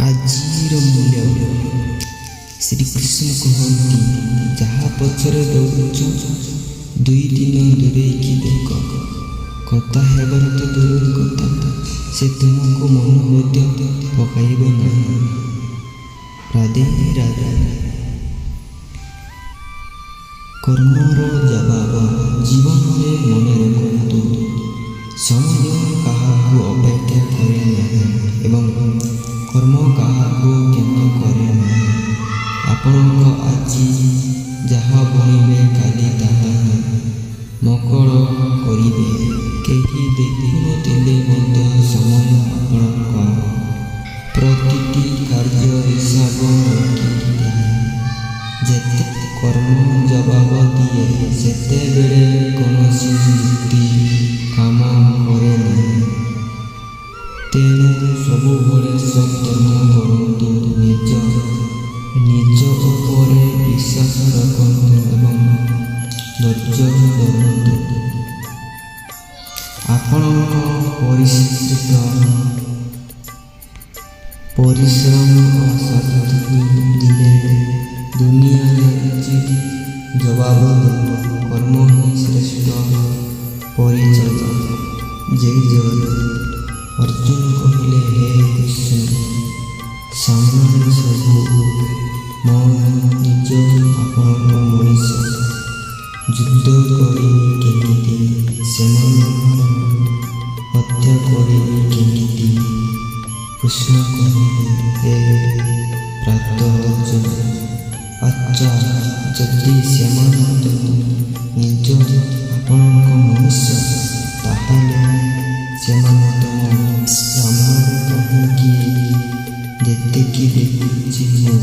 ଆଜିର ମୂଲ୍ୟ। ଶ୍ରୀକୃଷ୍ଣ କହନ୍ତି, ଯାହା ପଛରେ ଦୌଡ଼ୁଛ 2 ଦିନ ଦୂରେଇକି ଦେଖ। କଥା ହେବାର ତ ଦୂରର କଥା, ସେ ତୁମକୁ ମନ ମଧ୍ୟ ପକାଇବ ନାହିଁ। ରାଧେ ରାଧେ। କର୍ମର ଜବାବ ଜୀବନରେ ମନେ ରଖନ୍ତୁ। ସମୟ କାହାକୁ ଅପେକ୍ଷା କରେ ନାହିଁ ଏବଂ କର୍ମ କାହାକୁ କ୍ଷମା କରେ ନାହିଁ। ଆପଣଙ୍କ ଆଜି ଯାହା ବୁଣିବେ କାଲି ତାହା ମକଳ କରିବେ। କେହି ଦେଖୁନଥିଲେ ମଧ୍ୟ ସମୟ ଆପଣଙ୍କ ପ୍ରତିଟି କାର୍ଯ୍ୟ ହିସାବ ରଖିଥାଏ। ଯେତେ କର୍ମ ଜବାବ ଦିଏ ସେତେବେଳେ କୌଣସି ଯୁକ୍ତି କାମ କରେ ନାହିଁ। ତେଣୁ ସବୁବେଳେ ସତ୍କର୍ମ କରନ୍ତୁ, ନିଜ ଉପରେ ବିଶ୍ୱାସ ରଖନ୍ତୁ ଏବଂ ଧୈର୍ଯ୍ୟ ଧରନ୍ତୁ। ଆପଣଙ୍କ ପରିଶ୍ରମ ଓ ସତତା ଦିନେ ଦୁନିଆରେ ଉଚିତ ଜବାବ ଦେବ। କର୍ମ ହିଁ ଶ୍ରେଷ୍ଠ ପରିଚୟ। ଜୟ ଜୟ। ଅର୍ଜୁନ କହିଲେ, ହେ କୃଷ୍ଣ, ସାମ୍ନାରେ ସବୁ ମୋ ନିଜ ଆପଣଙ୍କ ମଣିଷ। ଯୁଦ୍ଧ କରିବି କେମିତି? ସେମାନଙ୍କ ହତ୍ୟା କରିବି କେମିତି? କୃଷ୍ଣ କହିଲେ, ହେ ପ୍ରାତ ଅର୍ଜୁନ, ଆଚ୍ଛା, ଯଦି ସେମାନେ ନିଜ ଆପଣଙ୍କ ମନୁଷ୍ୟ, ତାହେଲେ ସେମାନେ ତୁମ ସାମ୍ନାରେ କାହିଁକି? ଯେତିକି ଦେଖୁଛି ମୁଁ